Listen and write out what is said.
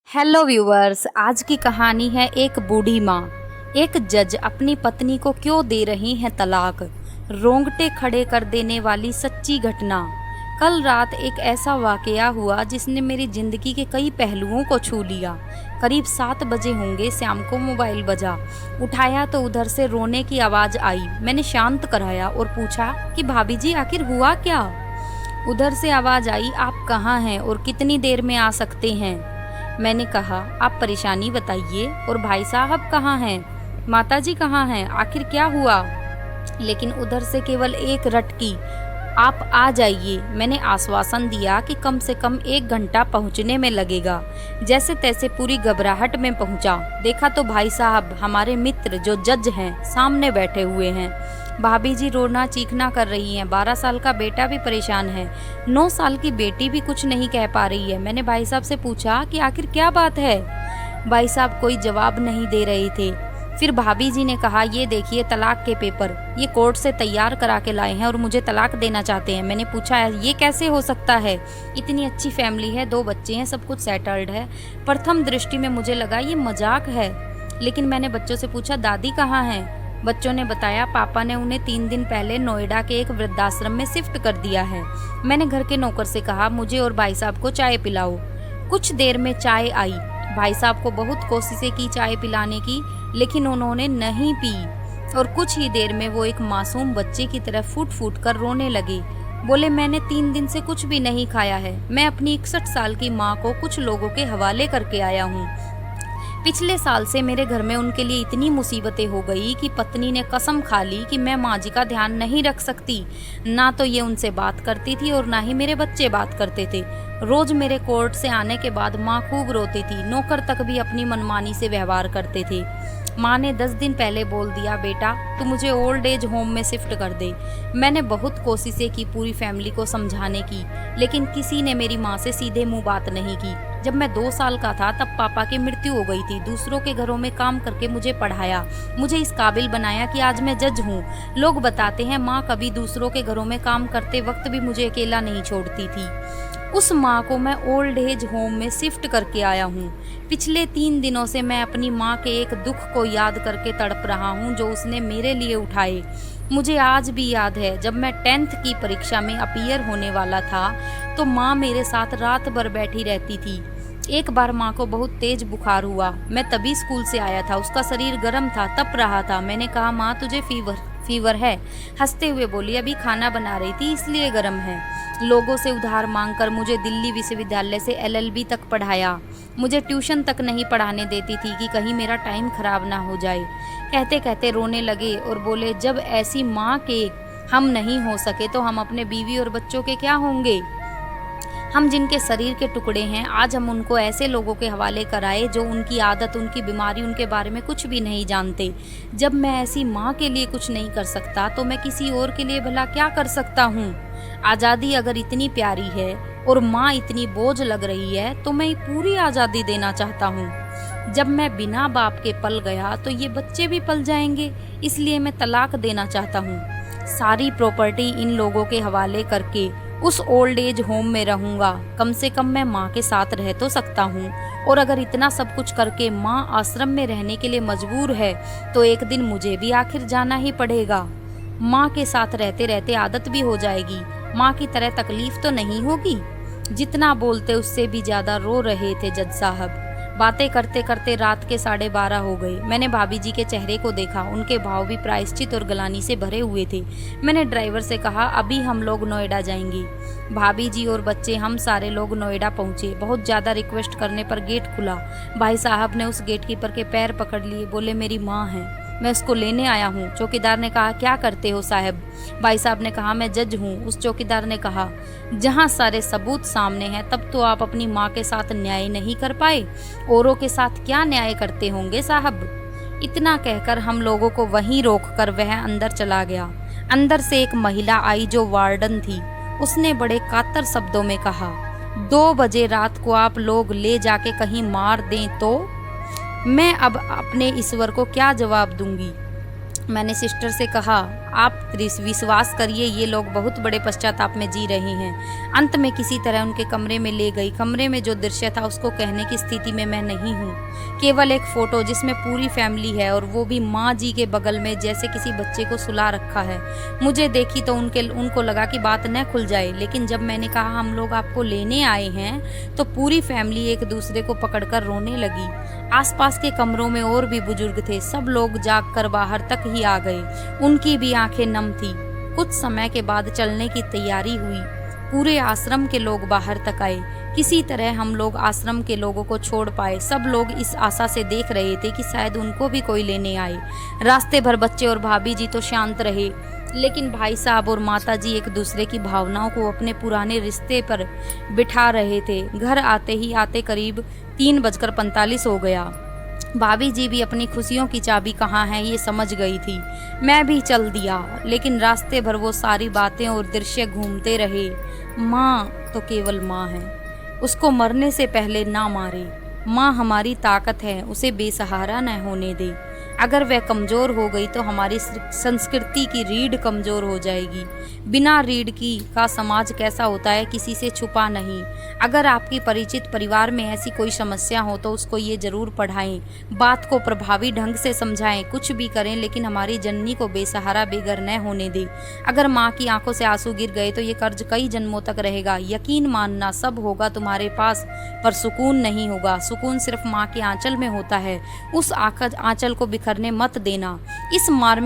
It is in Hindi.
हेलो व्यूअर्स, आज की कहानी है एक बूढ़ी माँ। एक जज अपनी पत्नी को क्यों दे रही हैं तलाक। रोंगटे खड़े कर देने वाली सच्ची घटना। कल रात एक ऐसा वाकया हुआ जिसने मेरी जिंदगी के कई पहलुओं को छू लिया। करीब 7 बजे होंगे, शाम को मोबाइल बजा। उठाया तो उधर से रोने की आवाज़ आई। मैंने शांत कराया और पूछा कि भाभी जी आखिर हुआ क्या। उधर से आवाज़ आई, आप कहाँ हैं और कितनी देर में आ सकते हैं। मैंने कहा, आप परेशानी बताइए। और भाई साहब कहाँ हैं, माताजी कहाँ हैं, आखिर क्या हुआ। लेकिन उधर से केवल एक रटकी, आप आ जाइए। मैंने आश्वासन दिया कि कम से कम 1 घंटा पहुंचने में लगेगा। जैसे तैसे पूरी घबराहट में पहुंचा। देखा तो भाई साहब, हमारे मित्र जो जज हैं, सामने बैठे हुए हैं। भाभी जी रोना चीखना कर रही हैं। 12 साल का बेटा भी परेशान है। 9 साल की बेटी भी कुछ नहीं कह पा रही है। मैंने भाई साहब से पूछा कि आखिर क्या बात है। भाई साहब कोई जवाब नहीं दे रहे थे। फिर भाभी जी ने कहा, ये देखिए तलाक के पेपर, ये कोर्ट से तैयार करा के लाए हैं और मुझे तलाक देना चाहते हैं। मैंने पूछा, ये कैसे हो सकता है, इतनी अच्छी फैमिली है, 2 बच्चे हैं, सब कुछ सेटल्ड है। प्रथम दृष्टि में मुझे लगा ये मजाक है। लेकिन मैंने बच्चों से पूछा, दादी कहाँ हैं। बच्चों ने बताया, पापा ने उन्हें 3 दिन पहले नोएडा के एक वृद्धाश्रम में शिफ्ट कर दिया है। मैंने घर के नौकर से कहा, मुझे और भाई साहब को चाय पिलाओ। कुछ देर में चाय आई। भाई साहब को बहुत कोशिशें की चाय पिलाने की, लेकिन उन्होंने नहीं पी। और कुछ ही देर में वो एक मासूम बच्चे की तरह फूट फूट कर रोने लगे। बोले, मैंने 3 दिन से कुछ भी नहीं खाया है। मैं अपनी 61 साल की माँ को कुछ लोगों के हवाले करके आया हूँ। पिछले साल से मेरे घर में उनके लिए इतनी मुसीबतें हो गई कि पत्नी ने कसम खा ली कि मैं माँ जी का ध्यान नहीं रख सकती। ना तो ये उनसे बात करती थी और ना ही मेरे बच्चे बात करते थे। रोज मेरे कोर्ट से आने के बाद माँ खूब रोती थी। नौकर तक भी अपनी मनमानी से व्यवहार करते थे। माँ ने 10 दिन पहले बोल दिया, बेटा तू मुझे ओल्ड एज होम में शिफ्ट कर दे। मैंने बहुत कोशिशें की पूरी फैमिली को समझाने की, लेकिन किसी ने मेरी माँ से सीधे मुंह बात नहीं की। जब मैं 2 साल का था तब पापा की मृत्यु हो गई थी। दूसरों के घरों में काम करके मुझे पढ़ाया, मुझे इस काबिल बनाया कि आज मैं जज हूँ। लोग बताते हैं माँ कभी दूसरों के घरों में काम करते वक्त भी मुझे अकेला नहीं छोड़ती थी। उस माँ को मैं ओल्ड एज होम में शिफ्ट करके आया हूँ। पिछले 3 दिनों से मैं अपनी माँ के एक दुख को याद करके तड़प रहा हूँ जो उसने मेरे लिए उठाए। मुझे आज भी याद है, जब मैं 10th की परीक्षा में अपीयर होने वाला था तो माँ मेरे साथ रात भर बैठी रहती थी। एक बार माँ को बहुत तेज बुखार हुआ। मैं तभी स्कूल से आया था, उसका शरीर गर्म था, तप रहा था। मैंने कहा, माँ तुझे फीवर है। हंसते हुए बोली, अभी खाना बना रही थी इसलिए गर्म है। लोगों से उधार मांगकर मुझे दिल्ली विश्वविद्यालय से LLB तक पढ़ाया। मुझे ट्यूशन तक नहीं पढ़ाने देती थी कि कहीं मेरा टाइम खराब ना हो जाए। कहते कहते रोने लगे और बोले, जब ऐसी माँ के हम नहीं हो सके तो हम अपने बीवी और बच्चों के क्या होंगे। हम जिनके शरीर के टुकड़े हैं, आज हम उनको ऐसे लोगों के हवाले कराए जो उनकी आदत, उनकी बीमारी, उनके बारे में कुछ भी नहीं जानते। जब मैं ऐसी माँ के लिए कुछ नहीं कर सकता तो मैं किसी और के लिए भला क्या कर सकता हूँ। आज़ादी अगर इतनी प्यारी है और माँ इतनी बोझ लग रही है तो मैं पूरी आज़ादी देना चाहता हूँ। जब मैं बिना बाप के पल गया तो ये बच्चे भी पल जाएंगे, इसलिए मैं तलाक देना चाहता हूँ। सारी प्रॉपर्टी इन लोगों के हवाले करके उस ओल्ड एज होम में रहूंगा। कम से कम मैं माँ के साथ रह तो सकता हूँ। और अगर इतना सब कुछ करके माँ आश्रम में रहने के लिए मजबूर है तो एक दिन मुझे भी आखिर जाना ही पड़ेगा। माँ के साथ रहते रहते आदत भी हो जाएगी। माँ की तरह तकलीफ तो नहीं होगी। जितना बोलते उससे भी ज्यादा रो रहे थे जज साहब। बातें करते करते रात के 12:30 हो गए। मैंने भाभी जी के चेहरे को देखा, उनके भाव भी प्रायश्चित और गलानी से भरे हुए थे। मैंने ड्राइवर से कहा, अभी हम लोग नोएडा जाएंगे। भाभी जी और बच्चे, हम सारे लोग नोएडा पहुंचे। बहुत ज़्यादा रिक्वेस्ट करने पर गेट खुला। भाई साहब ने उस गेट कीपर के पैर पकड़ लिए। बोले, मेरी माँ है, मैं उसको लेने आया हूँ। चौकीदार ने कहा, क्या करते हो साहब। भाई साहब ने कहा, मैं जज हूँ। उस चौकीदार ने कहा, जहाँ सारे सबूत सामने हैं तब तो आप अपनी माँ के साथ न्याय नहीं कर पाए, औरों के साथ क्या न्याय करते होंगे साहब। इतना कहकर हम लोगों को वहीं रोककर वह अंदर चला गया। अंदर से एक महिला आई जो वार्डन थी। उसने बड़े कातर शब्दों में कहा, 2 बजे रात को आप लोग ले जाके कहीं मार दें तो मैं अब अपने ईश्वर को क्या जवाब दूंगी। मैंने सिस्टर से कहा, आप विश्वास करिए, ये लोग बहुत बड़े पश्चाताप में जी रहे हैं। अंत में किसी तरह उनके कमरे में ले गई। कमरे में जो दृश्य था उसको कहने की स्थिति में मैं नहीं हूँ। केवल एक फ़ोटो जिसमें पूरी फैमिली है और वो भी माँ जी के बगल में, जैसे किसी बच्चे को सुला रखा है। मुझे देखी तो उनको लगा कि बात न खुल जाए, लेकिन जब मैंने कहा हम लोग आपको लेने आए हैं, तो पूरी फैमिली एक दूसरे को पकड़कर रोने लगी। आसपास के कमरों में और भी बुजुर्ग थे। सब लोग जाग कर बाहर तक ही आ गए। उनकी भी आंखें नम थी। कुछ समय के बाद चलने की तैयारी हुई। पूरे आश्रम के लोग बाहर तक आए। किसी तरह हम लोग आश्रम के लोगों को छोड़ पाए। सब लोग इस आशा से देख रहे थे कि शायद उनको भी कोई लेने आए। रास्ते भर बच्चे और भाभी जी तो शांत रहे, लेकिन भाई साहब और माता जी एक दूसरे की भावनाओं को अपने पुराने रिश्ते पर बिठा रहे थे। घर आते करीब 3:45 हो गया। भाभी जी भी अपनी खुशियों की चाबी कहाँ है ये समझ गई थी। मैं भी चल दिया, लेकिन रास्ते भर वो सारी बातें और दृश्य घूमते रहे। माँ तो केवल माँ है, उसको मरने से पहले ना मारे। माँ हमारी ताकत है, उसे बेसहारा न होने दे। अगर वह कमज़ोर हो गई तो हमारी संस्कृति की रीढ़ कमज़ोर हो जाएगी। बिना रीढ़ की का समाज कैसा होता है किसी से छुपा नहीं। अगर आपकी परिचित परिवार में ऐसी कोई समस्या हो तो उसको ये ज़रूर पढ़ाएं, बात को प्रभावी ढंग से समझाएं। कुछ भी करें, लेकिन हमारी जननी को बेसहारा बेघर न होने दें। अगर माँ की आंखों से आंसू गिर गए तो ये कर्ज कई जन्मों तक रहेगा। यकीन मानना, सब होगा तुम्हारे पास, पर सुकून नहीं होगा। सुकून सिर्फ माँ के आंचल में होता है। उस आंचल को बिखरने मत देना। इस मार्मिक